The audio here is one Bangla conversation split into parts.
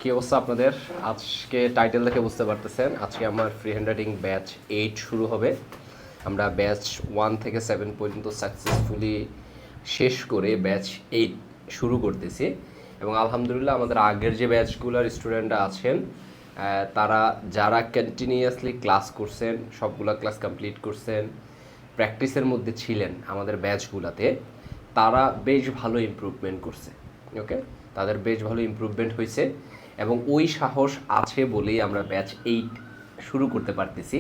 কি অবস্থা আপনাদের? আজকে টাইটেল দেখে বুঝতে পারতেছেন আজকে আমার ফ্রি হ্যান্ডরাইটিং ব্যাচ 8 শুরু হবে। আমরা ব্যাচ 1 থেকে 7 পর্যন্ত সাকসেসফুলি শেষ করে ব্যাচ 8 শুরু করতেছি এবং আলহামদুলিল্লাহ আমাদের আগের যে ব্যাচগুলোর স্টুডেন্টরা আছেন তারা যারা কন্টিনিউয়াসলি ক্লাস করছেন, সবগুলা ক্লাস কমপ্লিট করছেন, প্র্যাকটিসের মধ্যে ছিলেন আমাদের ব্যাচগুলোতে, তারা বেশ ভালো ইমপ্রুভমেন্ট করছে। ওকে, তাদের বেশ ভালো ইমপ্রুভমেন্ট হয়েছে এবং ওই সাহস আছে বলেই আমরা ব্যাচ 8 শুরু করতে পারতেছি।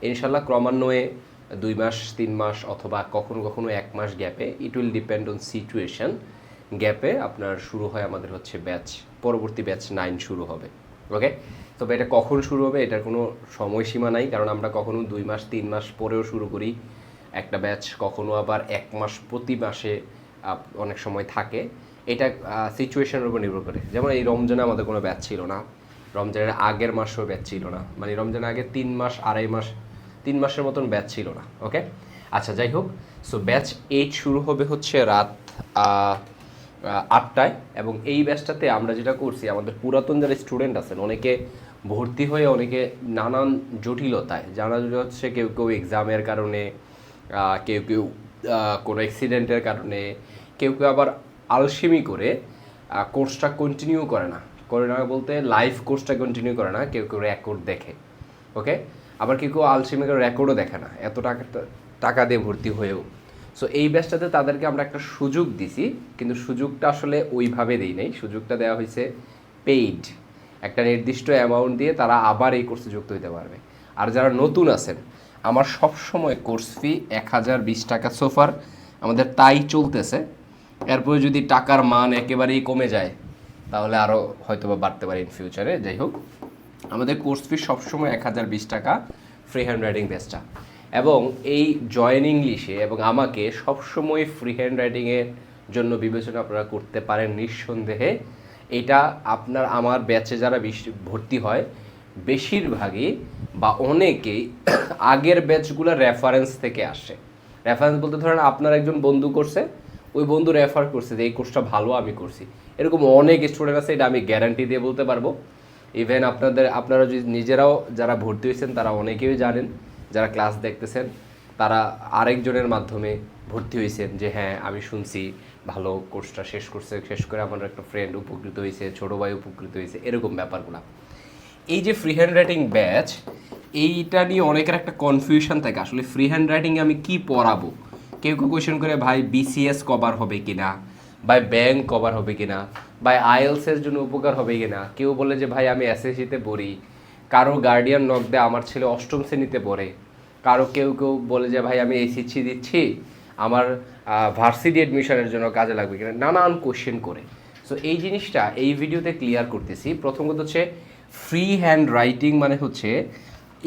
ইনশাল্লাহ ক্রমান্বয়ে 2 মাস 3 মাস অথবা কখনো কখনো 1 মাস গ্যাপে, it will depend on situation, গ্যাপে আপনার শুরু হয় আমাদের হচ্ছে ব্যাচ, পরবর্তী ব্যাচ 9 শুরু হবে। ওকে, তবে এটা কখন শুরু হবে এটার কোনো সময়সীমা নাই, কারণ আমরা কখনো 2 মাস 3 মাস পরেও শুরু করি একটা ব্যাচ, কখনো আবার 1 মাস প্রতি মাসে অনেক সময় থাকে। এটা সিচুয়েশনের উপর নির্ভর করে। যেমন এই রমজানে আমাদের কোনো ব্যাচ ছিল না, রমজানের আগের মাসেও ব্যাচ ছিল না, মানে রমজানের আগে 3 মাস 2.5 মাস 3 মাসের মতন ব্যাচ ছিল না। ওকে, আচ্ছা যাই হোক, সো ব্যাচ 8 শুরু হবে হচ্ছে রাত 8টায় এবং এই ব্যাচটাতে আমরা যেটা করছি, আমাদের পুরাতন যারা স্টুডেন্ট আছেন অনেকে ভর্তি হয়ে অনেকে নানান জটিলতায়, জানা হচ্ছে কেউ কেউ এক্সামের কারণে, কেউ কেউ কোনো অ্যাক্সিডেন্টের কারণে, কেউ কেউ আবার আলসেমি করে কোর্সটা কন্টিনিউ করে না বলতে লাইভ কোর্সটা কন্টিনিউ করে না, কেউ কেউ রেকর্ড দেখে। ওকে, আবার কেউ কেউ আলসেমি করে রেকর্ডও দেখে না, এত টাকা দিয়ে ভর্তি হয়েও। সো এই ব্যাচটাতে তাদেরকে আমরা একটা সুযোগ দিছি, কিন্তু সুযোগটা আসলে ওইভাবে দিই নাই, সুযোগটা দেওয়া হয়েছে পেইড, একটা নির্দিষ্ট অ্যামাউন্ট দিয়ে তারা আবার এই কোর্সে যুক্ত হতে পারবে। আর যারা নতুন আছেন, আমার সবসময় কোর্স ফি 1020 টাকা সোফার, আমাদের তাই চলতেছে। এরপরে যদি টাকার মান একেবারেই কমে যায় তাহলে আরও হয়তো বা বাড়তে পারে ইন ফিউচারে। যাই হোক, আমাদের কোর্স ফি সবসময় 1020 টাকা ফ্রি হ্যান্ড রাইটিং ব্যাচটা। এবং এই জয়েন ইংলিশে এবং আমাকে সবসময় ফ্রি হ্যান্ড রাইটিংয়ের জন্য বিবেচনা আপনারা করতে পারেন নিঃসন্দেহে। এটা আপনার আমার ব্যাচে যারা ভর্তি হয় বেশিরভাগই বা অনেকেই আগের ব্যাচগুলো রেফারেন্স থেকে আসে। রেফারেন্স বলতে ধরেন আপনার একজন বন্ধু করছে, ওই বন্ধু রেফার করছে যে এই কোর্সটা ভালো, আমি করছি। এরকম অনেক স্টুডেন্ট আছে, এটা আমি গ্যারান্টি দিয়ে বলতে পারবো। ইভেন আপনারা যদি নিজেরাও যারা ভর্তি হয়েছেন তারা অনেকেই জানেন, যারা ক্লাস দেখতেছেন তারা আরেকজনের মাধ্যমে ভর্তি হয়েছেন যে হ্যাঁ আমি শুনছি ভালো, কোর্সটা শেষ করে আমার একটা ফ্রেন্ড উপকৃত হয়েছে, ছোটো ভাই উপকৃত হয়েছে, এরকম ব্যাপারগুলো। এই যে ফ্রি হ্যান্ড রাইটিং ব্যাচ, এইটা নিয়ে অনেকের একটা কনফিউশন থাকে, আসলে ফ্রি হ্যান্ড রাইটিংয়ে আমি কী পড়াবো। কেউ কেউ কোয়েশ্চেন করে ভাই বিসিএস কভার হবে কিনা, ভাই ব্যাংক কভার হবে কিনা, ভাই আইএলসের জন্য উপকার হবে কিনা। কেউ বলে যে ভাই আমি এসএসসিতে পড়ি, কারো গার্ডিয়ান নক দেয় আমার ছেলে 8ম শ্রেণীতে পড়ে, কেউ কেউ বলে যে ভাই আমি এইচএসসি দিচ্ছি, আমার ভার্সিটি অ্যাডমিশনের জন্য কাজে লাগবে কিনা, নানান কোয়েশ্চেন করে। সো এই জিনিসটা এই ভিডিওতে ক্লিয়ার করতেছি। প্রথম কথা হচ্ছে ফ্রি হ্যান্ড রাইটিং মানে হচ্ছে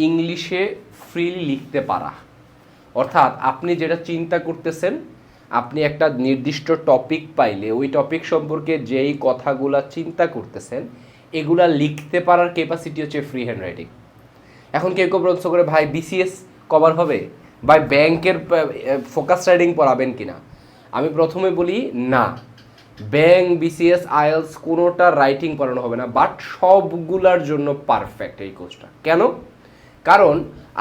ইংলিশে ফ্রিলি লিখতে পারা। অর্থাৎ আপনি যেটা চিন্তা করতেছেন, আপনি একটা নির্দিষ্ট টপিক পাইলে ওই টপিক সম্পর্কে যেই কথাগুলা চিন্তা করতেছেন এগুলা লিখতে পারার ক্যাপাসিটি হচ্ছে ফ্রি হ্যান্ড রাইটিং। এখন কেউ কেউ প্রশ্ন করে ভাই বিসিএস কভার হবে, ভাই ব্যাংকের ফোকাস রাইটিং পড়াবেন কিনা। আমি প্রথমে বলি না, ব্যাংক বিসিএস আইএলস কোনোটা রাইটিং পড়ানো হবে না, বাট সবগুলার জন্য পারফেক্ট এই কোর্সটা। কেন? কারণ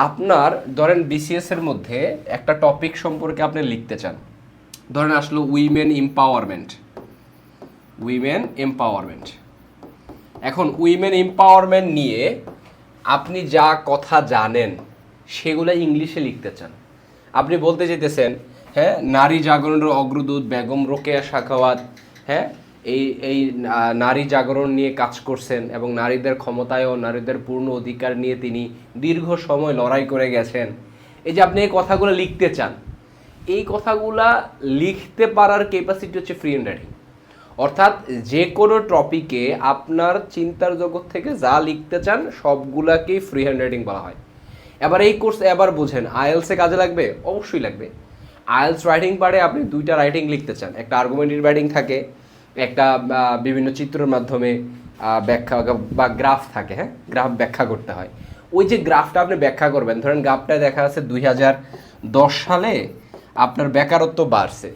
আপনার ধরেন বিসিএস এর মধ্যে একটা টপিক সম্পর্কে আপনি লিখতে চান, ধরেন আসলো উইমেন এম্পাওয়ারমেন্ট। এখন উইমেন এম্পাওয়ারমেন্ট নিয়ে আপনি যা কথা জানেন সেগুলো ইংলিশে লিখতে চান। আপনি বলতে যেতেছেন হ্যাঁ নারী জাগরণের অগ্রদূত বেগম রোকেয়া সাখাওয়াত, হ্যাঁ এই নারী জাগরণ নিয়ে কাজ করছেন এবং নারীদের ক্ষমতায়ন, নারীদের পূর্ণ অধিকার নিয়ে তিনি দীর্ঘ সময় লড়াই করে গেছেন। এই যে আপনি এই কথাগুলো লিখতে চান, এই কথাগুলা লিখতে পারার ক্যাপাসিটি হচ্ছে ফ্রি হ্যান্ড রাইটিং। অর্থাৎ যে কোনো টপিকে আপনার চিন্তার জগৎ থেকে যা লিখতে চান সবগুলাকেই ফ্রি হ্যান্ড রাইটিং বলা হয়। এবার এই কোর্স এবার বুঝেন, আইএলসে কাজে লাগবে, অবশ্যই লাগবে। আইএলস রাইটিং পারে আপনি 2টা রাইটিং লিখতে চান, একটা আর্গুমেন্টেটিভ রাইটিং থাকে, একটা বিভিন্ন চিত্রের মাধ্যমে ব্যাখ্যা বা গ্রাফ থাকে, হ্যাঁ গ্রাফ ব্যাখ্যা করতে হয়। ওই যে গ্রাফটা আপনি ব্যাখ্যা করবেন, ধরেন গ্রাফটা দেখা যাচ্ছে 2010 সালে আপনার বেকারত্ব বাড়ছে,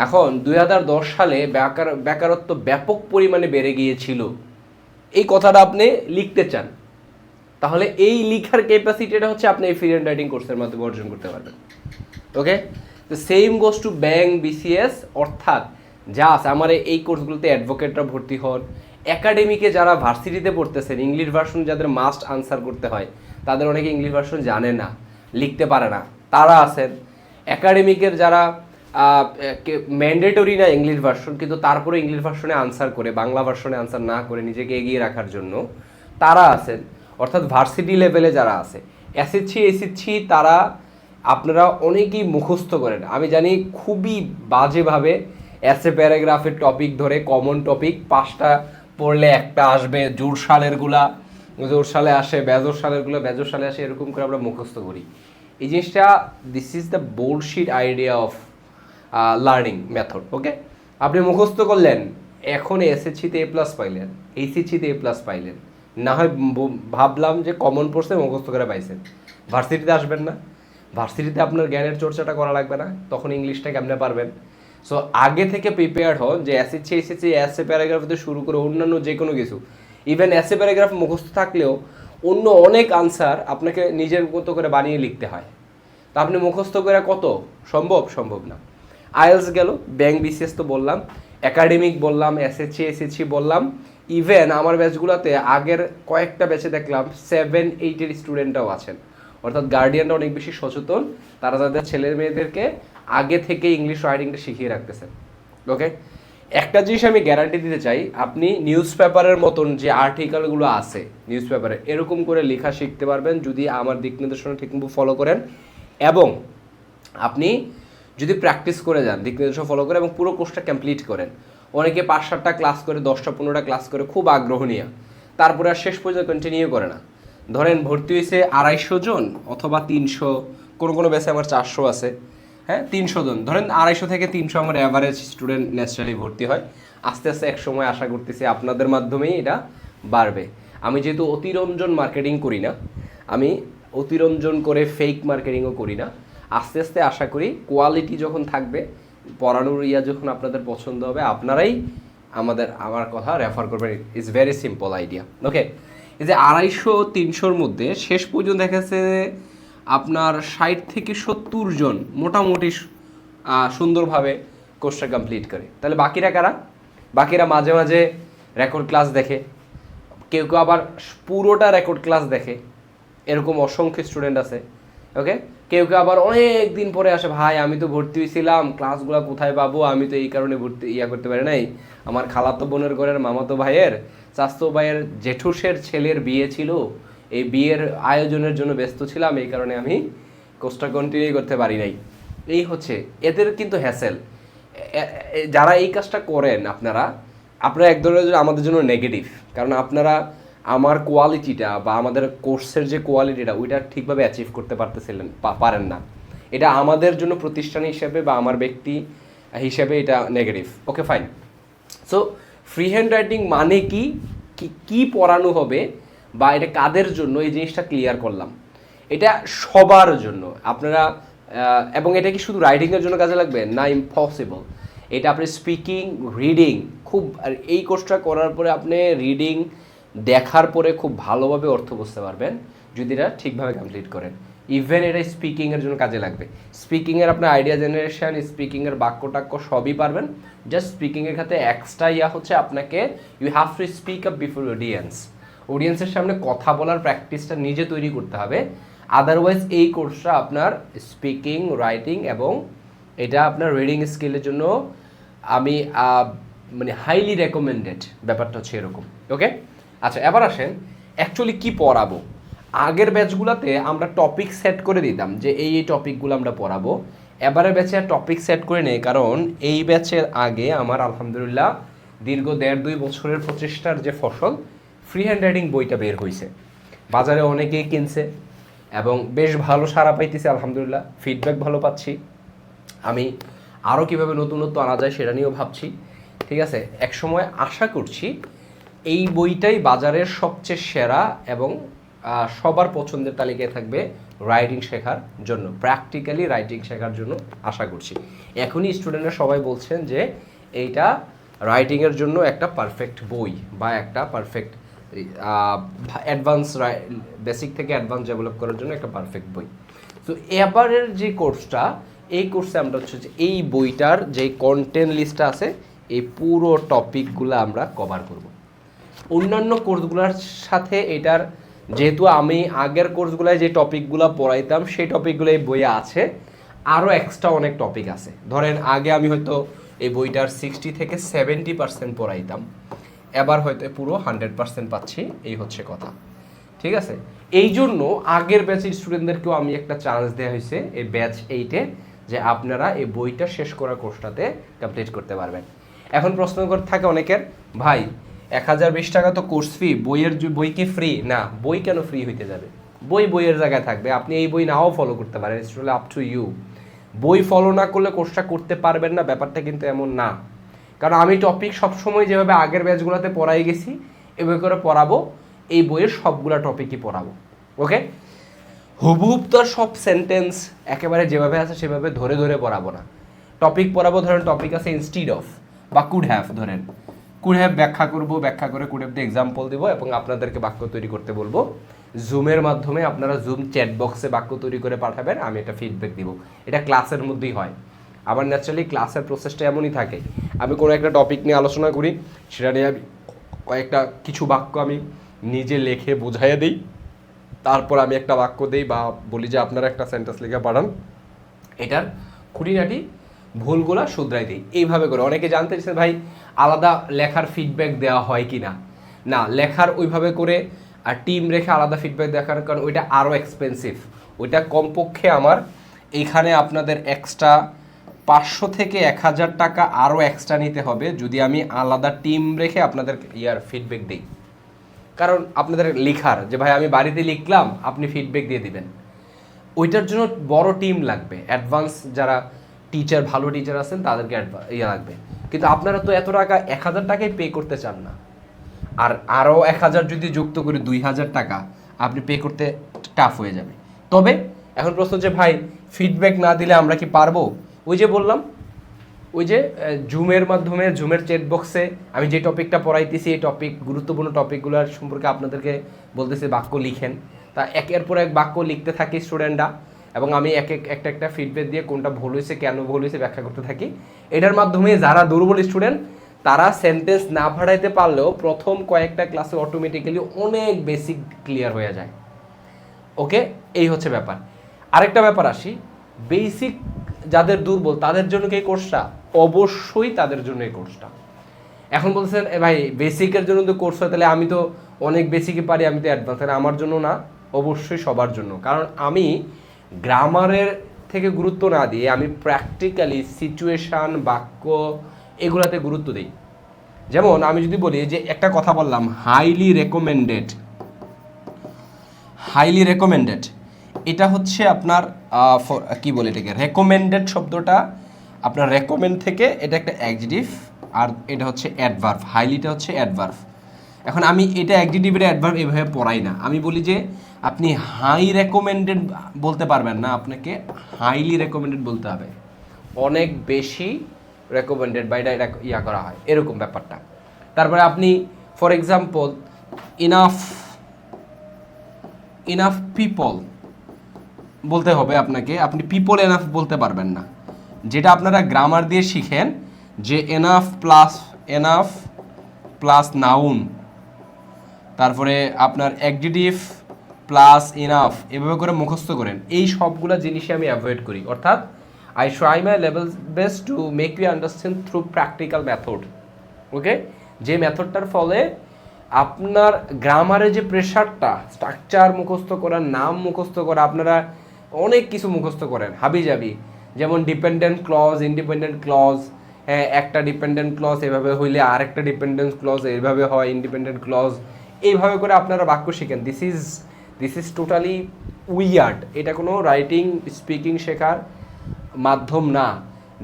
এখন 2010 সালে বেকারত্ব ব্যাপক পরিমাণে বেড়ে গিয়েছিল, এই কথাটা আপনি লিখতে চান, তাহলে এই লিখার ক্যাপাসিটিটা হচ্ছে আপনি এই ফ্রি হ্যান্ড রাইটিং কোর্সের মাধ্যমে অর্জন করতে পারবেন। ওকে, তো same goes to bank, BCS, অর্থাৎ যা আছে আমার এই কোর্সগুলোতে অ্যাডভোকেটরা ভর্তি হন, একাডেমিকে যারা ভার্সিটিতে পড়তেছেন, ইংলিশ ভার্সন যাদের মাস্ট আনসার করতে হয়, তাদের অনেকে ইংলিশ ভার্সন জানে না, লিখতে পারে না, তারা আছেন। একাডেমিকের যারা ম্যান্ডেটরি না ইংলিশ ভার্সন, কিন্তু তারপরে ইংলিশ ভার্সনে আনসার করে, বাংলা ভার্সনে আনসার না করে নিজেকে এগিয়ে রাখার জন্য, তারা আছেন। অর্থাৎ ভার্সিটি লেভেলে যারা আছে, এসএসসি তারা আপনারা অনেকেই মুখস্থ করেন। আমি জানি খুবই বাজেভাবে এসে প্যারাগ্রাফের টপিক ধরে কমন টপিক 5টা পড়লে একটা আসবে, জোর সালেরগুলা জোর সালে আসে, বেজোর সালেরগুলো বেজোর সালে আসে, এরকম করে আমরা মুখস্থ করি। এই জিনিসটা, this is the bullshit idea of learning method. Okay, আপনি মুখস্থ করলেন, এখন এসএসসিতে A+ পাইলেন, এইচএসসিতে A+ পাইলেন, না হয় ভাবলাম যে কমন পড়ছে মুখস্থ করে পাইছেন, ভার্সিটিতে আসবেন না, ভার্সিটিতে আপনার জ্ঞানের চর্চাটা করা লাগবে না, তখন ইংলিশটা কেমনে পারবেন? সো আগে থেকে প্রিপেয়ার হন যে এসএসসি এসএ প্যারাগ্রাফ থেকে শুরু করে অন্যান্য যে কোনো কিছু, ইভেন এসএ প্যারাগ্রাফ মুখস্থ থাকলেও অন্য অনেক আনসার আপনাকে নিজের মতো করে বানিয়ে লিখতে হয়। তা আপনি মুখস্থ করে কত সম্ভব না। আইএলস গেল, ব্যাংক, বিসিএস তো বললাম, একাডেমিক বললাম, এসএসসি বললাম, ইভেন আমার ব্যাচগুলোতে আগের কয়েকটা ব্যাচে দেখলাম 7-8 স্টুডেন্টরাও আছেন। অর্থাৎ গার্ডিয়ানরা অনেক বেশি সচেতন, তারা তাদের ছেলে মেয়েদেরকে আগে থেকে ইংলিশ রাইটিংটা শিখিয়ে রাখতেছেন। ওকে, একটা জিনিস আমি গ্যারান্টি দিতে চাই, আপনি নিউজ পেপারের মতন যে আর্টিকেলগুলো আছে নিউজ পেপারে, এরকম করে লেখা শিখতে পারবেন যদি আমার দিক নির্দেশনা ঠিকমতো ফলো করেন, এবং আপনি যদি প্র্যাকটিস করে যান, দিক নির্দেশনা ফলো করে এবং পুরো কোর্সটা কমপ্লিট করেন। অনেকে 5-7টা ক্লাস করে, 10টা-15টা ক্লাস করে খুব আগ্রহ নিয়ে, তারপরে আর শেষ পর্যন্ত কন্টিনিউ করে না। ধরেন ভর্তি হয়েছে 250 জন অথবা 300, কোনো ব্যাচে আমার 400 আছে, হ্যাঁ 300 জন, ধরেন 250 থেকে 300 আমার অ্যাভারেজ স্টুডেন্ট ন্যাচারালি ভর্তি হয়। আস্তে আস্তে এক সময় আশা করতেছি আপনাদের মাধ্যমেই এটা বাড়বে। আমি যেহেতু অতিরঞ্জন মার্কেটিং করি না, আমি অতিরঞ্জন করে ফেক মার্কেটিংও করি না, আস্তে আস্তে আশা করি কোয়ালিটি যখন থাকবে, পড়ানোর যখন আপনাদের পছন্দ হবে, আপনারাই আমার কথা রেফার করবেন। It's very simple idea. Okay, এই যে 250-300-র মধ্যে শেষ পর্যন্ত দেখা যাচ্ছে আপনার 60 থেকে 70 জন মোটামুটি সুন্দরভাবে কোর্সটা কমপ্লিট করে। তাহলে বাকিরা কারা? বাকিরা মাঝে মাঝে রেকর্ড ক্লাস দেখে, কেউ আবার পুরোটা রেকর্ড ক্লাস দেখে, এরকম অসংখ্য স্টুডেন্ট আছে। ওকে, কেউ আবার অনেক দিন পরে আসে, ভাই আমি তো ভর্তি হয়েছিলাম, ক্লাসগুলো কোথায় পাবো, আমি তো এই কারণে ভর্তি করতে পারি নাই, আমার খালাতো বোনের ঘরের মামাতো ভাইয়ের, চাচাতো ভাইয়ের জেঠুসের ছেলের বিয়ে ছিল, এই বিয়ের আয়োজনের জন্য ব্যস্ত ছিলাম, এই কারণে আমি কোর্সটা কন্টিনিউ করতে পারি নাই। এই হচ্ছে এদের কিন্তু হ্যাসেল। যারা এই কাজটা করেন আপনারা এক ধরনের আমাদের জন্য নেগেটিভ, কারণ আপনারা আমার কোয়ালিটিটা বা আমাদের কোর্সের যে কোয়ালিটিটা ওইটা ঠিকভাবে অ্যাচিভ করতে পারেন না। এটা আমাদের জন্য প্রতিষ্ঠান হিসেবে বা আমার ব্যক্তি হিসেবে এটা negative. Okay, fine. So free hand writing মানে কি পড়ানো হবে বা এটা কাদের জন্য, এই জিনিসটা ক্লিয়ার করলাম। এটা সবার জন্য আপনারা, এবং এটা কি শুধু রাইটিংয়ের জন্য কাজে লাগবে না? ইম্পসিবল। এটা আপনি স্পিকিং, রিডিং খুব, আর এই কোর্সটা করার পরে আপনি রিডিং দেখার পরে খুব ভালোভাবে অর্থ বুঝতে পারবেন যদি এটা ঠিকভাবে কমপ্লিট করেন। ইভেন এটা স্পিকিংয়ের জন্য কাজে লাগবে। স্পিকিংয়ের আপনার আইডিয়া জেনারেশন, স্পিকিংয়ের বাক্য সবই পারবেন। জাস্ট স্পিকিংয়ের ক্ষেত্রে এক্সট্রা হচ্ছে আপনাকে you have to speak up before অডিয়েন্সের সামনে কথা বলার প্র্যাকটিসটা নিজে তৈরি করতে হবে। আদারওয়াইজ এই কোর্সটা আপনার স্পিকিং, রাইটিং এবং এটা আপনার রিডিং স্কিলের জন্য আমি মানে হাইলি রেকমেন্ডেড। ব্যাপারটা হচ্ছে এরকম। ওকে, আচ্ছা এবার আসেন অ্যাকচুয়ালি কি পড়াবো। আগের ব্যাচগুলোতে আমরা টপিক সেট করে দিতাম যে এই টপিকগুলো আমরা পড়াবো। এবারের ব্যাচে টপিক সেট করে নেই, কারণ এই ব্যাচের আগে আমার আলহামদুলিল্লাহ দীর্ঘ 1.5-2 বছরের প্রচেষ্টার যে ফসল, ফ্রি হ্যান্ড রাইটিং বইটা বের হয়েছে, বাজারে অনেকেই কিনছে এবং বেশ ভালো সাড়া পাইতেছে আলহামদুলিল্লাহ, ফিডব্যাক ভালো পাচ্ছি। আমি আরও কীভাবে নতুনত্ব আনা যায় সেটা নিয়েও ভাবছি। ঠিক আছে, একসময় আশা করছি এই বইটাই বাজারের সবচেয়ে সেরা এবং সবার পছন্দের তালিকায় থাকবে রাইটিং শেখার জন্য, প্র্যাকটিক্যালি রাইটিং শেখার জন্য আশা করছি। এখনই স্টুডেন্টরা সবাই বলছেন যে এইটা রাইটিংয়ের জন্য একটা পারফেক্ট বই বা একটা পারফেক্ট অ্যাডভান্স বেসিক থেকে অ্যাডভান্স ডেভেলপ করার জন্য একটা পারফেক্ট বই। তো এবারের যে কোর্সটা, এই কোর্সে আমরা হচ্ছে যে এই বইটার যে কন্টেন্ট লিস্টটা আছে এই পুরো টপিকগুলো আমরা কভার করব। অন্যান্য কোর্সগুলোর সাথে এটার, যেহেতু আমি আগের কোর্সগুলোয় যে টপিকগুলো পড়াইতাম সেই টপিকগুলো এই বইয়ে আছে, আরও এক্সট্রা অনেক টপিক আছে। ধরেন আগে আমি হয়তো এই বইটার 60 থেকে 70% পড়াইতাম, এবার হয়তো পুরো 100% পাচ্ছি, এই হচ্ছে কথা। ঠিক আছে, এই জন্য আগের ব্যাচের স্টুডেন্টদেরকেও আমি একটা চান্স দেওয়া হয়েছে এই ব্যাচ 8-এ, যে আপনারা এই বইটা শেষ করা কোর্সটাতে কমপ্লিট করতে পারবেন। এখন প্রশ্ন করে থাকে অনেকের, ভাই 1020 টাকা তো কোর্স ফি, বই কি ফ্রি? না, বই কেন ফ্রি হইতে যাবে? বইয়ের জায়গায় থাকবে, আপনি এই বই নাও ফলো করতে পারেন, it's really up to you. বই ফলো না করলে কোর্সটা করতে পারবেন না, ব্যাপারটা কিন্তু এমন না। কারণ আমি টপিক সবসময় যেভাবে আগের ব্যাচগুলোতে পড়াই গেছি এভাবে করে পড়াবো, এই বইয়ের সবগুলো টপিকই পড়াবো। ওকে, হুবহুব তো সব সেন্টেন্স একেবারে যেভাবে আছে সেভাবে ধরে ধরে পড়াবো না, টপিক পড়াবো। ধরেন টপিক আছে ইনস্টিড অফ বা কুড হ্যাভ, ধরেন কুড হ্যাভ ব্যাখ্যা করবো, ব্যাখ্যা করে কুড হ্যাভ দিয়ে এক্সাম্পল দিব এবং আপনাদেরকে বাক্য তৈরি করতে বলবো। জুমের মাধ্যমে আপনারা জুম চ্যাট বক্সে বাক্য তৈরি করে পাঠাবেন, আমি এটা ফিডব্যাক দিব। এটা ক্লাসের মধ্যেই হয়। আবার ন্যাচারালি ক্লাসের প্রসেসটা এমনই থাকে, আমি কোনো একটা টপিক নিয়ে আলোচনা করি, সেটা নিয়ে আমি কয়েকটা কিছু বাক্য আমি নিজে লেখে বোঝাইয়া দিই, তারপর আমি একটা বাক্য দিই বা বলি যে আপনারা একটা সেন্টেন্স লিখে পাঠান, এটার খুঁটিনাটি ভুলগুলা শুধরাই দিই। এইভাবে করে অনেকে জানতে চাইছেন ভাই আলাদা লেখার ফিডব্যাক দেওয়া হয় কি না। না, লেখার ওইভাবে করে আর টিম রেখে আলাদা ফিডব্যাক দেখার কারণ ওইটা আরও এক্সপেন্সিভ। ওইটা কমপক্ষে আমার এইখানে আপনাদের এক্সট্রা 500 থেকে 1000 টাকা আরও এক্সট্রা নিতে হবে যদি আমি আলাদা টিম রেখে আপনাদের ফিডব্যাক দিই। কারণ আপনাদের লেখার যে ভাই আমি বাড়িতে লিখলাম আপনি ফিডব্যাক দিয়ে দিবেন, ওইটার জন্য বড় টিম লাগবে, অ্যাডভান্স যারা টিচার, ভালো টিচার আছেন তাদেরকে লাগবে। কিন্তু আপনারা তো এত টাকা 1000 টাকাই পে করতে চান না, আর আরও 1000 যদি যুক্ত করি 2000 টাকা আপনি পে করতে টাফ হয়ে যাবে। তবে এখন প্রশ্ন যে ভাই ফিডব্যাক না দিলে আমরা কি পারবো? ওই যে বললাম, ওই যে জুমের মাধ্যমে, জুমের চ্যাট বক্সে আমি যে টপিকটা পড়াইতেছি এই টপিক, গুরুত্বপূর্ণ টপিকগুলোর সম্পর্কে আপনাদেরকে বলতেছি বাক্য লিখেন। তা একের পর এক বাক্য লিখতে থাকি স্টুডেন্টরা, এবং আমি একটা ফিডব্যাক দিয়ে কোনটা ভুল হয়েছে, কেন ভুল হয়েছে ব্যাখ্যা করতে থাকি। এটার মাধ্যমে যারা দুর্বল স্টুডেন্ট তারা সেন্টেন্স না ভাড়াইতে পারলেও প্রথম কয়েকটা ক্লাসে অটোমেটিক্যালি অনেক বেসিক ক্লিয়ার হয়ে যায়। ওকে, এই হচ্ছে ব্যাপার। আরেকটা ব্যাপার আসি, বেসিক যাদের দুর্বল তাদের জন্য কি এই কোর্সটা? অবশ্যই তাদের জন্য এই কোর্সটা। এখন বলছেন ভাই বেসিকের জন্য তো কোর্স হয়, তাহলে আমি তো অনেক বেসিকই পারি, আমি তো অ্যাডভান্স, তাহলে আমার জন্য না? অবশ্যই সবার জন্য। কারণ আমি গ্রামারের থেকে গুরুত্ব না দিয়ে আমি প্র্যাকটিক্যালি সিচুয়েশান, বাক্য এগুলাতে গুরুত্ব দিই। যেমন আমি যদি বলি যে একটা কথা বললাম হাইলি রেকমেন্ডেড, এটা হচ্ছে আপনার কি বলে এটাকে, রেকমেন্ডেড শব্দটা আপনার রেকমেন্ড থেকে, এটা একটা অ্যাডজেক্টিভ, আর এটা হচ্ছে অ্যাডভার্ব, হাইলিটা হচ্ছে অ্যাডভার্ব। এখন আমি এটা অ্যাডজেক্টিভের অ্যাডভার্ব এভাবে পড়াই না, আমি বলি যে আপনি হাই রেকমেন্ডেড বলতে পারবেন না, আপনাকে হাইলি রেকমেন্ডেড বলতে হবে, অনেক বেশি রেকমেন্ডেড বা এটা ইয়া করা হয়, এরকম ব্যাপারটা। তারপরে আপনি ফর এক্সাম্পল ইনাফ পিপল বলতে হবে আপনাকে, আপনি পিপল এনাফ বলতে পারবেন না। যেটা আপনারা গ্রামার দিয়ে শিখেন যে এনাফ প্লাস নাউন, তারপরে আপনার অ্যাডজেক্টিভ প্লাস ইনাফ, এভাবে করে মুখস্থ করেন। এই সবগুলো জিনিসই আমি অ্যাভয়েড করি, অর্থাৎ I try my level best to make you understand through practical method. Okay, যে মেথডটার ফলে আপনার গ্রামারে যে প্রেশারটা, স্ট্রাকচার মুখস্থ করা, নাম মুখস্থ করা, আপনারা অনেক কিছু মুখস্থ করেন হাবিজাবি, যেমন ডিপেন্ডেন্ট ক্লজ, ইন্ডিপেন্ডেন্ট ক্লজ, হ্যাঁ একটা ডিপেন্ডেন্ট ক্লজ এভাবে হইলে আরেকটা ডিপেন্ডেন্ট ক্লজ এইভাবে হয়, ইন্ডিপেন্ডেন্ট ক্লজ, এইভাবে করে আপনারা বাক্য শিখেন। This is totally weird. এটা কোনো রাইটিং স্পিকিং শেখার মাধ্যম না।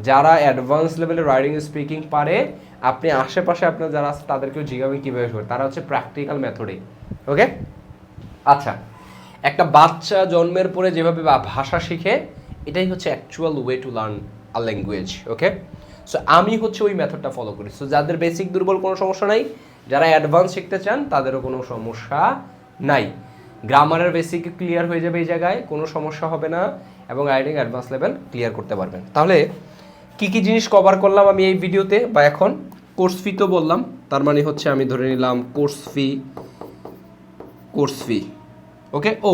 যারা অ্যাডভান্স লেভেলে রাইটিং স্পিকিং পারে, আপনি আশেপাশে আপনার যারা আছে তাদেরকেও জিজ্ঞাসা কীভাবে করে, তারা হচ্ছে প্র্যাকটিক্যাল মেথডে। ওকে, আচ্ছা, একটা বাচ্চা জন্মের পরে যেভাবে ভাষা শিখে, এটাই হচ্ছে actual way to learn a language. Okay, so আমি হচ্ছে ওই মেথডটা ফলো করি। সো যাদের বেসিক দুর্বল কোনো সমস্যা নাই, যারা অ্যাডভান্স শিখতে চান তাদেরও কোনো সমস্যা নাই। গ্রামারের বেসিক ক্লিয়ার হয়ে যাবে এই জায়গায়, কোনো সমস্যা হবে না, এবং রাইটিং অ্যাডভান্স লেভেল ক্লিয়ার করতে পারবেন। তাহলে কি কি জিনিস কভার করলাম আমি এই ভিডিওতে বা এখন? কোর্স ফি তো বললাম, তার মানে হচ্ছে আমি ধরে নিলাম কোর্স ফি ওকে। ও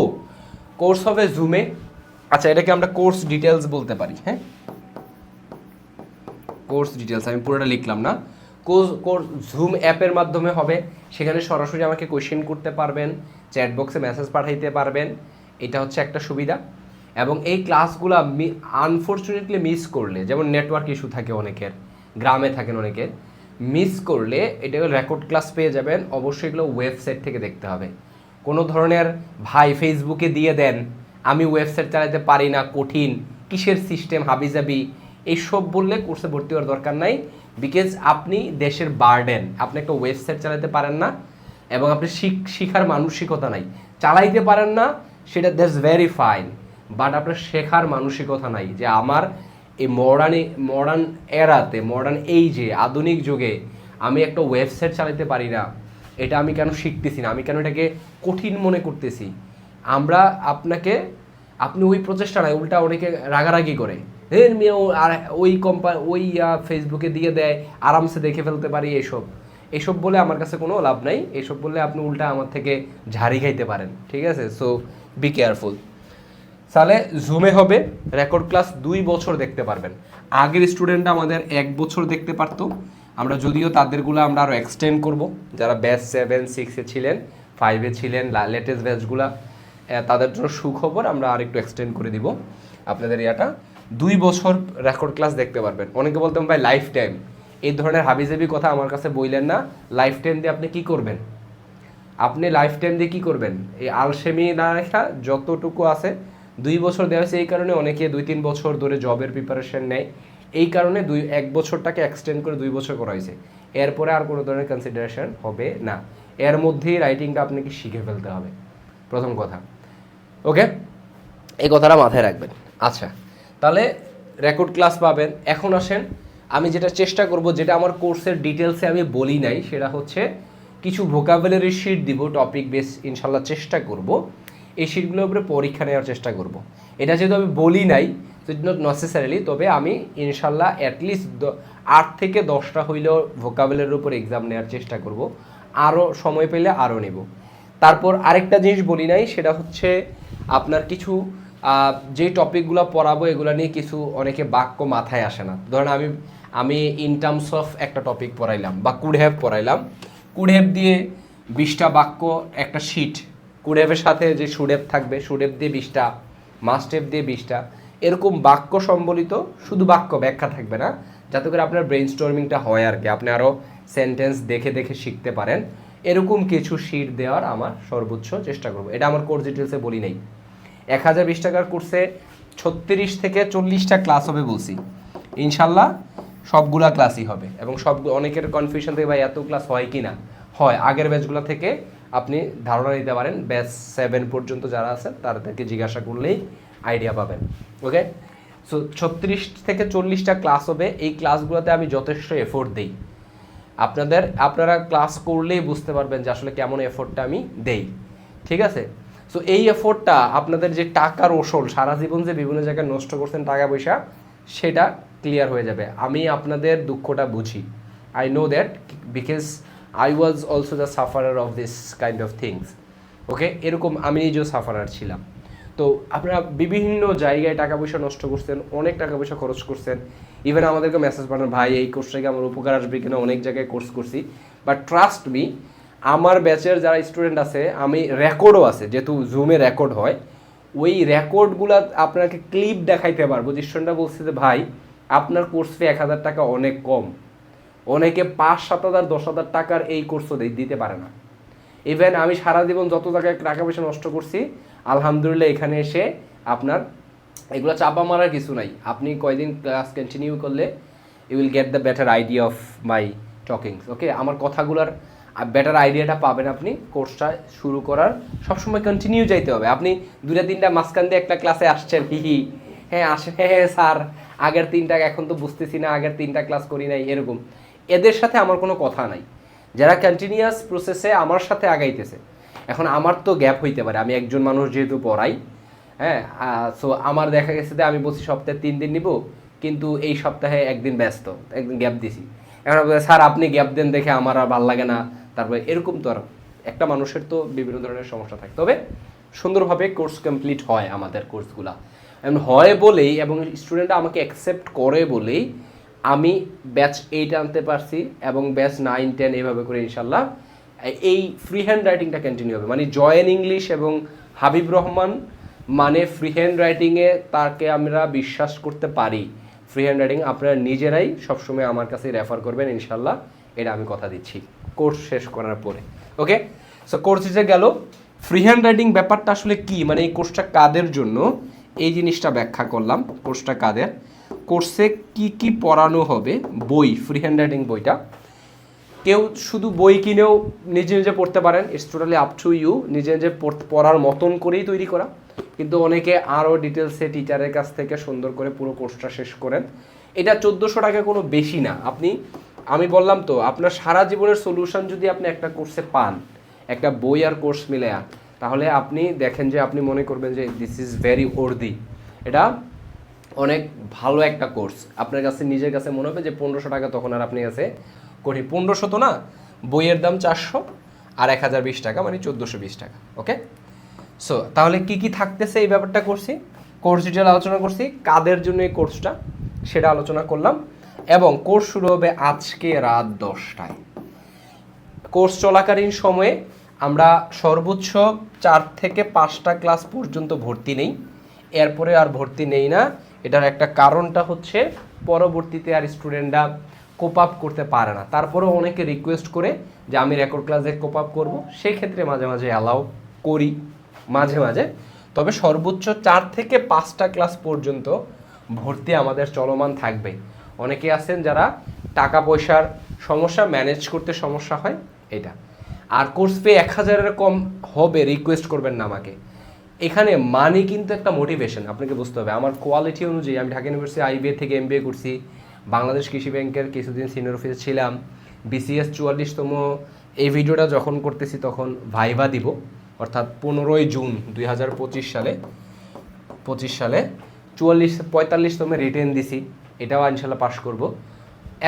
কোর্স হবে জুমে, আচ্ছা এটাকে আমরা কোর্স ডিটেলস বলতে পারি, হ্যাঁ কোর্স ডিটেলস আমি পুরোটা লিখলাম না। কোর্স জুম অ্যাপের মাধ্যমে হবে, সেখানে সরাসরি আমাকে কোয়েশ্চেন করতে পারবেন, চ্যাট বক্সে মেসেজ পাঠাইতে পারবেন, এটা হচ্ছে একটা সুবিধা। এবং এই ক্লাসগুলো আনফর্চুনেটলি মিস করলে, যেমন নেটওয়ার্ক ইস্যু থাকে অনেকের, গ্রামে থাকেন অনেকের, মিস করলে এটা রেকর্ড ক্লাস পেয়ে যাবেন। অবশ্যই এগুলো ওয়েবসাইট থেকে দেখতে হবে। কোনো ধরনের ভাই ফেসবুকে দিয়ে দেন, আমি ওয়েবসাইট চালাতে পারি না, কঠিন, কিসের সিস্টেম হাবিজাবি, এইসব বললে কোর্সে ভর্তি হওয়ার দরকার নাই। বিকজ আপনি দেশের বার্ডেন, আপনি একটা ওয়েবসাইট চালাতে পারেন না, এবং আপনি শিখার মানসিকতা নাই, চালাইতে পারেন না, সেটা দ্যাটস ভেরি ফাইন, বাট আপনার শেখার মানসিকতা নাই যে আমার এই মডার্ন এরাতে, মডার্ন এই যে আধুনিক যুগে আমি একটা ওয়েবসাইট চালাতে পারি না, এটা আমি কেন শিখতেছি না, আমি কেন এটাকে কঠিন মনে করতেছি। আমরা আপনি ওই প্রচেষ্টা নাই, উল্টা অনেকে রাগারাগি করে, আর ওই ফেসবুকে দিয়ে দেয়, আরামসে দেখে ফেলতে পারি, এইসব বলে আমার কাছে কোনো লাভ নাই। এইসব বললে আপনি উল্টা আমার থেকে ঝাড়ি খাইতে পারেন, ঠিক আছে? So be careful. তাহলে জুমে হবে, রেকর্ড ক্লাস 2 বছর দেখতে পারবেন। আগের স্টুডেন্টরা আমাদের 1 বছর দেখতে পারতো, আমরা যদিও তাদেরগুলো আমরা আরও এক্সটেন্ড করব, যারা ব্যাচ 7, 6-এ ছিলেন, 5-এ ছিলেন, লেটেস্ট ব্যাচগুলা, তাদের জন্য সুখবর, আমরা আরেকটু এক্সটেন্ড করে দিব আপনাদের ইয়াটা। 2 বছর রেকর্ড ক্লাস দেখতে পারবেন। অনেকে বলতাম ভাই লাইফ টাইম, এই ধরনের হাবিজাবি কথা আমার কাছে বললেন না। লাইফ টাইম দিয়ে আপনি কী করবেন? আপনি লাইফ টাইম দিয়ে কী করবেন? এই আলসেমি না রেখা যতটুকু আছে 2 বছর দেওয়া হয়েছে, এই কারণে অনেকে 2-3 বছর ধরে জবের প্রিপারেশন নেয়, এই কারণে 1 বছরটাকে এক্সটেন্ড করে 2 বছর করা হয়েছে। এরপরে আর কোনো ধরনের কনসিডারেশন হবে না, এর মধ্যেই রাইটিংটা আপনাকে শিখে ফেলতে হবে, প্রথম কথা। ওকে, এই কথাটা মাথায় রাখবেন। আচ্ছা, তাহলে রেকর্ড ক্লাস পাবেন। এখন আসেন, আমি যেটা চেষ্টা করব, যেটা আমার কোর্সের ডিটেলসে আমি বলি নাই, সেটা হচ্ছে কিছু ভোকাবুলারি শিট দিব, টপিক বেস ইনশাল্লাহ চেষ্টা করব। এই শিটগুলোর উপরে পরীক্ষা নেওয়ার চেষ্টা করব। এটা যেহেতু আমি বলি নাই, তো ইট নট নেসেসারিলি, তবে আমি ইনশাল্লাহ অ্যাটলিস্ট 8 থেকে 10টা হইলেও ভোকাবুলারির উপর এক্সাম নেওয়ার চেষ্টা করব, আরও সময় পেলে আরও নেব। তারপর আরেকটা জিনিস বলি নাই, সেটা হচ্ছে আপনার কিছু যে টপিকগুলো পড়াবো এগুলো নিয়ে কিছু অনেকে বাক্য মাথায় আসে না। ধরেন আমি ইন টার্মস অফ একটা টপিক পড়াইলাম বা কুড হ্যাভ পড়াইলাম, কুড হ্যাভ দিয়ে 20টা বাক্য একটা শিট, কুড হ্যাভের সাথে যে শুড হ্যাভ থাকবে, শুড হ্যাভ দিয়ে 20টা, মাস্ট হ্যাভ দিয়ে 20টা, এরকম বাক্য সম্বলিত শুধু বাক্য ব্যাখ্যা থাকবে না, যাতে করে আপনার ব্রেইন স্টর্মিংটা হয় আর কি, আপনি আরও সেন্টেন্স দেখে দেখে শিখতে পারেন। এরকম কিছু শিট দেওয়ার আমার সর্বোচ্চ চেষ্টা করব। এটা আমার কোর্স ডিটেলসে বলি নাই। 1020 টাকার কোর্সে 36 থেকে 40টা ক্লাস হবে বলছি, ইনশাল্লাহ সবগুলা ক্লাসই হবে। এবং অনেকের কনফিউশন থেকে ভাই এত ক্লাস হয় কি না, হয়। আগের ব্যাচগুলো থেকে আপনি ধারণা নিতে পারেন, ব্যাচ 7 পর্যন্ত যারা আছেন তাদেরকে জিজ্ঞাসা করলেই আইডিয়া পাবেন। ওকে, সো 36 থেকে 40টা ক্লাস হবে। এই ক্লাসগুলোতে আমি যথেষ্ট এফোর্ট দিই, আপনারা ক্লাস করলেই বুঝতে পারবেন যে আসলে কেমন এফোর্টটা আমি দেই, ঠিক আছে? সো এই এফোর্টটা আপনাদের যে টাকার ওসল, সারা জীবন যে বিভিন্ন জায়গায় নষ্ট করছেন টাকা পয়সা, সেটা ক্লিয়ার হয়ে যাবে। আমি আপনাদের দুঃখটা বুঝি, I know that, because I was also the sufferer of this kind of things. Okay, এরকম আমি নিজেও সাফারার ছিলাম। তো আপনারা বিভিন্ন জায়গায় টাকা পয়সা নষ্ট করছেন, অনেক টাকা পয়সা খরচ করছেন, ইভেন আমাদেরকে মেসেজ পাঠান ভাই এই কোর্সটাকে আমার উপকার আসবে কিনা, অনেক জায়গায় কোর্স করছি। বাট ট্রাস্ট মি, আমার ব্যাচের যারা স্টুডেন্ট আছে, আমি রেকর্ডও আছে, যেহেতু জুমে রেকর্ড হয়, ওই রেকর্ডগুলো আপনাকে ক্লিপ দেখাইতে পারবো যে স্টুডেন্টরা বলছে যে ভাই আপনার কোর্স ফি 1000 টাকা অনেক কম, অনেকে 5-7,000 10,000 টাকার এই কোর্সও দিতে পারে না। ইভেন আমি সারা জীবন যত জায়গায় টাকা পয়সা নষ্ট করছি, আলহামদুলিল্লাহ এখানে এসে আপনার এগুলো চাপা মারার কিছু নাই। আপনি কয়দিন ক্লাস কন্টিনিউ করলে you will get the better idea of my talkings. Okay, আমার কথাগুলোর বেটার আইডিয়াটা পাবেন আপনি কোর্সটা শুরু করার। সবসময় কন্টিনিউ যাইতে হবে। আপনি 2-3টা মাঝখান দিয়ে একটা ক্লাসে আসছেন, হ্যাঁ আসেন, হ্যাঁ স্যার আগের 3টা এখন তো বুঝতেছি না, আগের 3টা ক্লাস করি নাই, এরকম এদের সাথে আমার কোনো কথা নাই। যারা কন্টিনিউয়াস প্রসেসে আমার সাথে আগাইতেছে। এখন আমার তো গ্যাপ হইতে পারে, আমি একজন মানুষ যেহেতু পড়াই, হ্যাঁ, সো আমার দেখা গেছে যে আমি বলছি সপ্তাহে 3 দিন নিব, কিন্তু এই সপ্তাহে একদিন ব্যস্ত, একদিন গ্যাপ দিছি। এখন স্যার আপনি গ্যাপ দেন দেখে আমার আর ভালো লাগে না, তারপরে এরকম তো আর একটা মানুষের তো বিভিন্ন ধরনের সমস্যা থাকে। তবে সুন্দরভাবে কোর্স কমপ্লিট হয় আমাদের কোর্সগুলা, এবং হয় বলেই এবং স্টুডেন্টরা আমাকে অ্যাকসেপ্ট করে বলেই আমি ব্যাচ 8 আনতে পারছি এবং ব্যাচ 9, 10 এইভাবে করে ইনশাল্লাহ এই ফ্রি হ্যান্ড রাইটিংটা কন্টিনিউ হবে। মানে জয়েন ইংলিশ এবং হাবিব রহমান মানে ফ্রি হ্যান্ড রাইটিংয়ে তাকে আমরা বিশ্বাস করতে পারি। ফ্রি হ্যান্ড রাইটিং আপনারা নিজেরাই সবসময় আমার কাছে রেফার করবেন ইনশাল্লাহ, এটা আমি কথা দিচ্ছি কোর্স শেষ করার পরে। ওকে, সো কোর্স যে গেল, ফ্রি হ্যান্ড রাইটিং ব্যাপারটা আসলে কি, মানে এই কোর্সটা কাদের জন্য এই জিনিসটা ব্যাখ্যা করলাম। কোর্সটা কাদের, কোর্সে কি কি পড়ানো হবে, বই ফ্রি হ্যান্ড রাইটিং বইটা কেউ শুধু বই কিনেও নিজে নিজে পড়তে পারেন, it's totally up to you, নিজে নিজে পড়ার মতন করেই তৈরি করা। কিন্তু অনেকে আরও ডিটেলসে টিচারের কাছ থেকে সুন্দর করে পুরো কোর্সটা শেষ করেন। এটা 1400 টাকা কোনো বেশি না। আমি বললাম তো, আপনার সারা জীবনের সলিউশন যদি আপনি একটা কোর্সে পান, একটা বই আর কোর্স মিলে, তাহলে আপনি দেখেন যে আপনি মনে করবেন যে দিস ইজ ভেরি ওর্দি, এটা অনেক ভালো একটা কোর্স। আপনার কাছে নিজের কাছে মনে হবে যে 1500 টাকা তখন আর আপনি কাছে করি, 1500 তো না, বইয়ের দাম 400 আর 1020 টাকা, মানে 1420 টাকা। ওকে, সো তাহলে কি কি থাকতেছে এই ব্যাপারটা করছি, কোর্স ডিটেল আলোচনা করছি, কাদের জন্য এই কোর্সটা সেটা আলোচনা করলাম। এবং কোর্স শুরু হবে আজকে রাত 10টায়। কোর্স চলাকালীন সময়ে আমরা সর্বোচ্চ 4 থেকে 5টা ক্লাস পর্যন্ত ভর্তি নেই, এরপরে আর ভর্তি নেই না। এটার একটা কারণটা হচ্ছে পরবর্তীতে আর স্টুডেন্টরা কোপ আপ করতে পারে না। তারপরেও অনেকে রিকোয়েস্ট করে যে আমি রেকর্ড ক্লাসে কোপ আপ করবো, সেই ক্ষেত্রে মাঝে মাঝে অ্যালাউ করি মাঝে মাঝে। তবে সর্বোচ্চ 4 থেকে 5টা ক্লাস পর্যন্ত ভর্তি আমাদের চলমান থাকবে। অনেকে আছেন যারা টাকা পয়সার সমস্যা, ম্যানেজ করতে সমস্যা হয় এটা। আর কোর্স ফি 1000-এর কম হবে, রিকোয়েস্ট করবেন না আমাকে। এখানে মানি কিন্তু একটা মোটিভেশন, আপনাকে বুঝতে হবে। আমার কোয়ালিটি অনুযায়ী আমি ঢাকা ইউনিভার্সিটি আইবিএ থেকে এমবিএ করছি, বাংলাদেশ কৃষি ব্যাংকের কিছুদিন সিনিয়র অফিসে ছিলাম, বিসিএস 44তম এই ভিডিওটা যখন করতেছি তখন ভাইভা দিব, অর্থাৎ 15ই জুন 2025 সালে 45তম রিটেন দিছি, এটাও ইনশাল্লাহ পাস করব।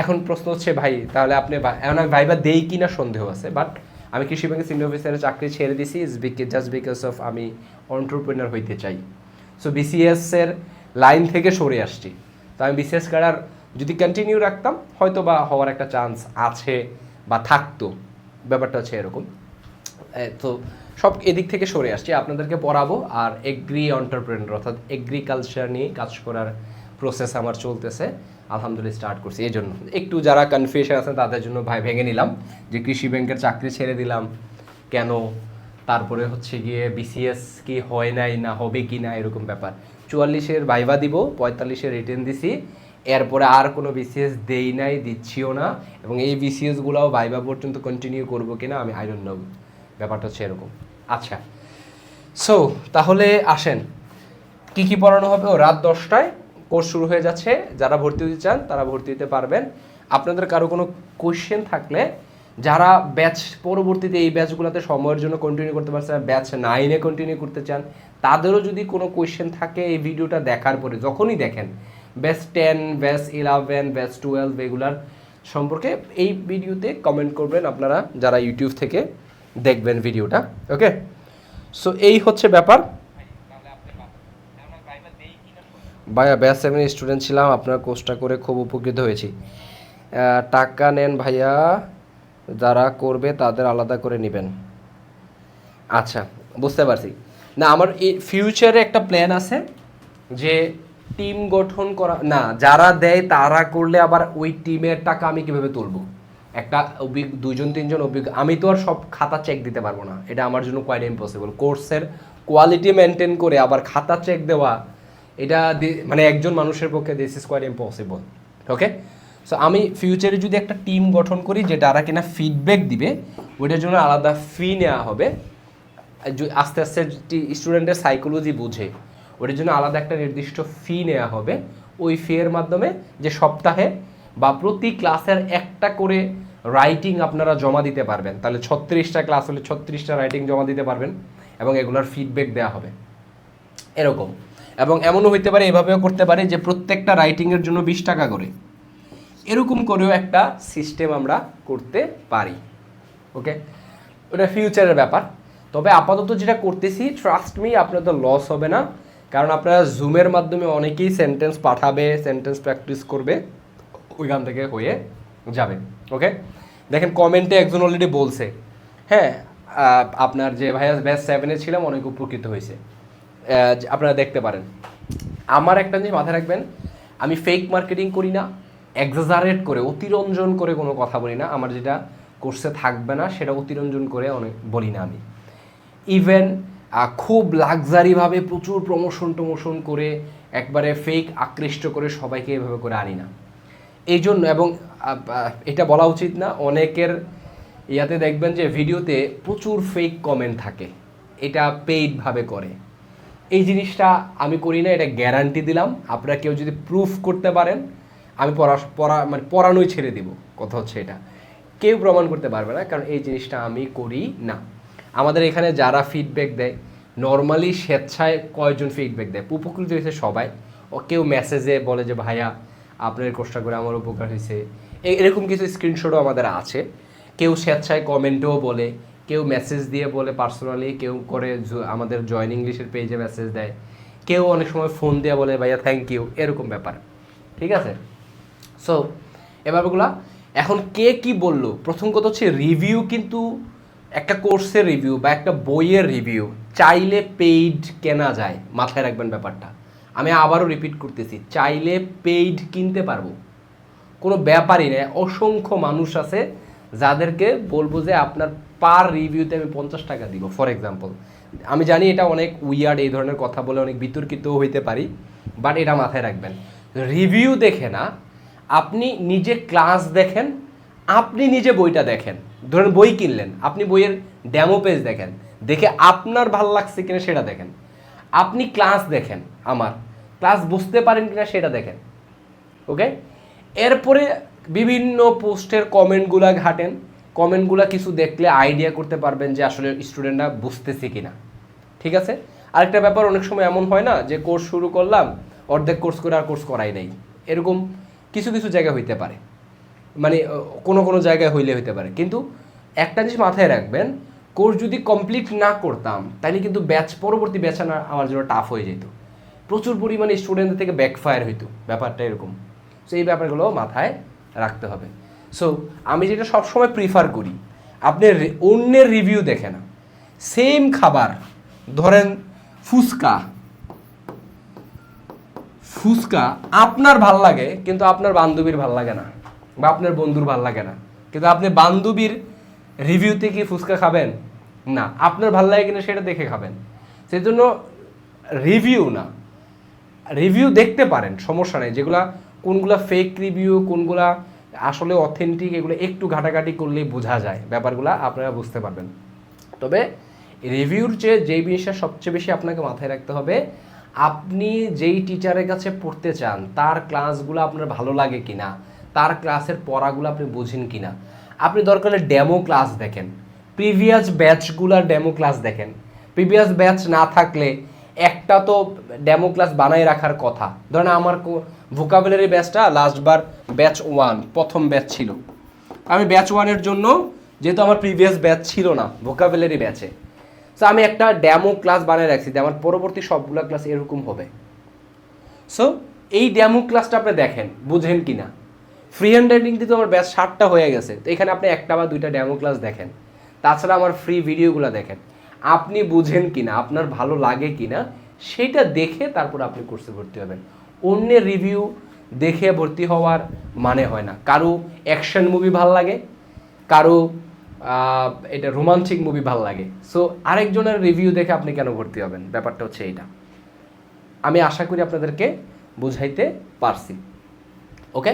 এখন প্রশ্ন হচ্ছে ভাই তাহলে আপনি এখন আমি ভাইভা দেই কিনা সন্দেহ আছে, বাট আমি কৃষি ব্যাংকের সিনিয়র অফিসারের চাকরি ছেড়ে দিছি জাস্ট বিকজ অফ আমি অন্টারপ্রেনার হইতে চাই। সো বিসিএসের লাইন থেকে সরে আসছি। তো আমি বিসিএস ক্যাডার যদি কন্টিনিউ রাখতাম হয়তো বা হওয়ার একটা চান্স আছে বা থাকতো, ব্যাপারটা হচ্ছে এরকম। তো সব এদিক থেকে সরে আসছি, আপনাদেরকে পড়াবো। আর এগ্রি অন্টারপ্রেনার অর্থাৎ এগ্রিকালচার নিয়ে কাজ করার প্রসেস আমার চলতেছে, আলহামদুলিল্লাহ স্টার্ট করছি। এই জন্য একটু যারা কনফিউশন আছেন তাদের জন্য ভাই ভেঙে নিলাম যে কৃষি ব্যাংকের চাকরি ছেড়ে দিলাম কেন, তারপরে হচ্ছে গিয়ে বিসিএস কি হয় নাই না হবে কি না এরকম ব্যাপার। 44-এর ভাইভা দিব, 45-এর রিটেন দিছি, এরপরে আর কোনো বিসিএস দেই নাই, দিচ্ছিও না। এবং এই বিসিএসগুলোও ভাইভা পর্যন্ত কন্টিনিউ করবো কিনা আমি আই ডোন্ট নো, ব্যাপারটা হচ্ছে এরকম। আচ্ছা, সো তাহলে আসেন কি কি পড়ানো হবে। ও রাত 10টায় কোর্স শুরু হয়ে যাচ্ছে, যারা ভর্তি হতে চান তারা ভর্তি হতে পারবেন। আপনাদের কারো কোনো কোয়েশ্চেন থাকলে, যারা ব্যাচ পরবর্তীতে এই ব্যাচগুলোতে সময়ের জন্য কন্টিনিউ করতে পারছে না, ব্যাচ 9-এ কন্টিনিউ করতে চান, তাদেরও যদি কোনো কোয়েশ্চেন থাকে এই ভিডিওটা দেখার পরে, যখনই দেখেন ব্যাচ 10, ব্যাচ 11, ব্যাচ 12 এগুলার সম্পর্কে এই ভিডিওতে কমেন্ট করবেন আপনারা যারা ইউটিউব থেকে দেখবেন ভিডিওটা। ওকে, সো এই হচ্ছে ব্যাপার। ভাইয়া ব্যাচ 7 স্টুডেন্ট ছিলাম, আপনার কোর্সটা করে খুব উপকৃত হয়েছি। টাকা নেন ভাইয়া, যারা করবে তাদের আলাদা করে নেবেন। আচ্ছা, বুঝতে পারছি। না, আমার এই ফিউচারে একটা প্ল্যান আছে যে টিম গঠন করা, না যারা দেয় তারা করলে আবার ওই টিমের টাকা আমি কিভাবে তুলবো, একটা 2-3জন অভিজ্ঞ, আমি তো আর সব খাতা চেক দিতে পারবো না, এটা আমার জন্য কোয়াইট ইম্পসিবল। কোর্সের কোয়ালিটি মেনটেন করে আবার খাতা চেক দেওয়া, এটা মানে একজন মানুষের পক্ষে this is quite impossible. Okay, so আমি ফিউচারে যদি একটা টিম গঠন করি যে যারা কিনা ফিডব্যাক দিবে, ওইটার জন্য আলাদা ফি নেওয়া হবে। আস্তে আস্তে স্টুডেন্টের সাইকোলজি বুঝে ওটার জন্য আলাদা একটা নির্দিষ্ট ফি নেওয়া হবে। ওই ফি এর মাধ্যমে যে সপ্তাহে বা প্রতি ক্লাসের একটা করে রাইটিং আপনারা জমা দিতে পারবেন, তাহলে 36টা ক্লাস হলে 36টা রাইটিং জমা দিতে পারবেন এবং এগুলোর ফিডব্যাক দেওয়া হবে এরকম। এবং এমনও হইতে পারে, এভাবেও করতে পারে যে প্রত্যেকটা রাইটিংয়ের জন্য 20 টাকা করে, এরকম করেও একটা সিস্টেম আমরা করতে পারি। ওকে, ওটা ফিউচারের ব্যাপার। তবে আপাতত যেটা করতেছি, ট্রাস্ট মি, আপনাদের লস হবে না, কারণ আপনারা জুমের মাধ্যমে অনেকেই সেন্টেন্স পাঠাবে, সেন্টেন্স প্র্যাকটিস করবে, ওইখান থেকে হয়ে যাবে। ওকে, দেখেন কমেন্টে একজন অলরেডি বলছে, হ্যাঁ আপনার যে ভাইয়া ব্যাচ 7-এ ছিলাম অনেক উপকৃত হয়েছে, আপনারা দেখতে পারেন। আমার একটা জিনিস মাথায় রাখবেন, আমি ফেক মার্কেটিং করি না, এক্সাজারেট করে অতিরঞ্জন করে কোনো কথা বলি না, আমার যেটা কোর্সে থাকবে না সেটা অতিরঞ্জন করে অনেক বলি না আমি। ইভেন খুব লাক্সারিভাবে প্রচুর প্রমোশন করে একবারে ফেক আকৃষ্ট করে সবাইকে এভাবে করে আনি না। এই জন্য, এবং এটা বলা উচিত না, অনেকের ইয়াতে দেখবেন যে ভিডিওতে প্রচুর ফেক কমেন্ট থাকে, এটা পেইডভাবে করে। এই জিনিসটা আমি করি না, এটা গ্যারান্টি দিলাম। আপনারা কেউ যদি প্রুফ করতে পারেন, আমি মানে পড়ানোই ছেড়ে দিব, কথা হচ্ছে এটা। কেউ প্রমাণ করতে পারবে না, কারণ এই জিনিসটা আমি করি না। আমাদের এখানে যারা ফিডব্যাক দেয়, নর্মালি স্বেচ্ছায় কয়জন ফিডব্যাক দেয়, উপকৃত হয়েছে সবাই। ও কেউ মেসেজে বলে যে ভাইয়া আপনার কোর্সটা করে আমার উপকার হয়েছে, এরকম কিছু স্ক্রিনশটও আমাদের আছে। কেউ স্বেচ্ছায় কমেন্টও বলে, কেউ মেসেজ দিয়ে বলে পার্সোনালি, কেউ করে আমাদের জয়েন ইংলিশের পেজে মেসেজ দেয়, কেউ অনেক সময় ফোন দিয়ে বলে ভাইয়া থ্যাংক ইউ, এরকম ব্যাপার। ঠিক আছে, সো এবারগুলা এখন কে কি বললো, প্রথম কথা হচ্ছে রিভিউ, কিন্তু একটা কোর্সের রিভিউ বা একটা বইয়ের রিভিউ চাইলে পেইড কেনা যায়, মাথায় রাখবেন ব্যাপারটা। আমি আবারও রিপিট করতেছি, চাইলে পেইড কিনতে পারবো, কোনো ব্যাপারই নেই। অসংখ্য মানুষ আছে যাদেরকে বলবো যে আপনার পার রিভিউতে আমি 50 টাকা দিব, ফর এক্সাম্পল। আমি জানি এটা অনেক উইয়ার্ড, এই ধরনের কথা বলে অনেক বিতর্কিতও হইতে পারি, বাট এটা মাথায় রাখবেন। রিভিউ দেখে না, আপনি নিজে ক্লাস দেখেন, আপনি নিজে বইটা দেখেন। ধরেন বই কিনলেন, আপনি বইয়ের ডেমো পেজ দেখেন, দেখে আপনার ভালো লাগছে কিনা সেটা দেখেন। আপনি ক্লাস দেখেন, আমার ক্লাস বুঝতে পারেন কিনা সেটা দেখেন। ওকে, এরপরে বিভিন্ন পোস্টের কমেন্টগুলো ঘাটেন, কমেন্টগুলো কিছু দেখলে আইডিয়া করতে পারবেন যে আসলে স্টুডেন্টরা বুঝতেছে কিনা। ঠিক আছে, আরেকটা ব্যাপার, অনেক সময় এমন হয় না যে কোর্স শুরু করলাম, অর্ধেক কোর্স করে আর কোর্স করাই নাই, এরকম কিছু কিছু জায়গায় হইতে পারে, মানে কোনো জায়গায় হইলে হইতে পারে। কিন্তু একটা জিনিস মাথায় রাখবেন, কোর্স যদি কমপ্লিট না করতাম তাহলে কিন্তু পরবর্তী ব্যাচ আনা আমার জন্য টাফ হয়ে যেত, প্রচুর পরিমাণে স্টুডেন্টদের থেকে ব্যাকফায়ার হইতো, ব্যাপারটা এরকম। সো এই ব্যাপারগুলো মাথায় রাখতে হবে। সো আমি যেটা সবসময় প্রিফার করি, আপনি অন্যের রিভিউ দেখে না, সেম খাবার, ধরেন ফুচকা আপনার ভাল লাগে কিন্তু আপনার বান্ধবীর ভাল লাগে না, বা আপনার বন্ধুর ভাল লাগে না, কিন্তু আপনি বান্ধবীর রিভিউতে কি ফুচকা খাবেন না, আপনার ভাল লাগে কিনা সেটা দেখে খাবেন। সেই জন্য রিভিউ না, রিভিউ দেখতে পারেন, সমস্যা নেই। যেগুলা কোনগুলা ফেক রিভিউ, কোনগুলা আসলে অথেন্টিক, এগুলো একটু ঘাটাঘাটি করলেই বোঝা যায়, ব্যাপারগুলো আপনারা বুঝতে পারবেন। তবে রিভিউর যেই জিনিসটা সবচেয়ে বেশি আপনাকে মাথায় রাখতে হবে, আপনি যেই টিচারের কাছে পড়তে চান তার ক্লাসগুলো আপনার ভালো লাগে কিনা, তার ক্লাসের পড়াগুলো আপনি বুঝেন কিনা। আপনি দরকার হলে ডেমো ক্লাস দেখেন, প্রিভিয়াস ব্যাচগুলোর ডেমো ক্লাস দেখেন। প্রিভিয়াস ব্যাচ না থাকলে একটা তো ডেমো ক্লাস বানায় রাখার কথা। ধরেন আমার ভোকাবুলারি ব্যাচটা লাস্টবার ব্যাচ 1 প্রথম ব্যাচ ছিল, আমি ব্যাচ 1-এর জন্য, যেহেতু আমার প্রিভিয়াস ব্যাচ ছিল না ভোকাবুলারি ব্যাচে, সো আমি একটা ডেমো ক্লাস বানিয়ে রাখছি যে আমার পরবর্তী সবগুলো ক্লাস এরকম হবে। সো এই ডেমো ক্লাসটা আপনি দেখেন, বুঝেন কিনা। ফ্রি হ্যান্ড রাইটিং দিয়ে তো আমার ব্যাচ 60টা হয়ে গেছে, তো এখানে আপনি একটা বা দুইটা ডেমো ক্লাস দেখেন, তাছাড়া আমার ফ্রি ভিডিওগুলো দেখেন, আপনি বুঝেন কিনা, আপনার ভালো লাগে কিনা সেটা দেখে তারপর আপনি কোর্সে ভর্তি হবেন। অন্যের রিভিউ দেখে ভর্তি হওয়ার মানে হয় না। কারো অ্যাকশন মুভি ভাল লাগে, কারো এটা রোমান্টিক মুভি ভাল লাগে, সো আরেকজনের রিভিউ দেখে আপনি কেন ভর্তি হবেন, ব্যাপারটা হচ্ছে এইটা। আমি আশা করি আপনাদেরকে বুঝাইতে পারছি। ওকে,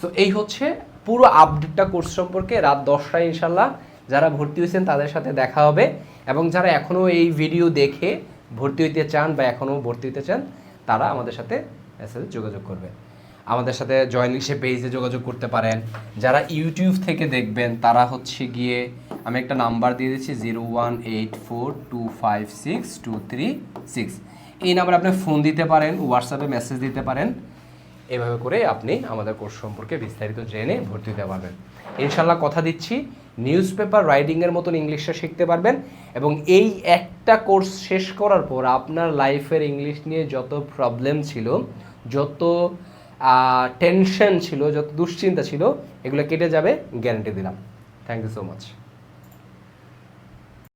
সো এই হচ্ছে পুরো আপডেটটা কোর্স সম্পর্কে। রাত 10টায় ইনশাল্লাহ যারা ভর্তি হয়েছেন তাদের সাথে দেখা হবে, এবং যারা এখনও এই ভিডিও দেখে ভর্তি হইতে চান বা এখনও ভর্তি হইতে চান তারা আমাদের সাথে মেসেজে যোগাযোগ করবে। আমাদের সাথে জয়েন লিস্টে পেজে যোগাযোগ করতে পারেন। যারা ইউটিউব থেকে দেখবেন তারা হচ্ছে গিয়ে আমি একটা নাম্বার দিয়ে দিচ্ছি 0184256236, এই নাম্বারে আপনি ফোন দিতে পারেন, হোয়াটসঅ্যাপে মেসেজ দিতে পারেন। এভাবে করে আপনি আমাদের কোর্স সম্পর্কে বিস্তারিত জেনে ভর্তি হতে পারবেন। ইনশাল্লাহ কথা দিচ্ছি নিউজ পেপার রাইটিংয়ের মতন ইংলিশটা শিখতে পারবেন, এবং এই একটা কোর্স শেষ করার পর আপনার লাইফের ইংলিশ নিয়ে যত প্রবলেম ছিল, যত টেনশন ছিল, যত দুশ্চিন্তা ছিল, এগুলো কেটে যাবে, গ্যারান্টি দিলাম। Thank you so much.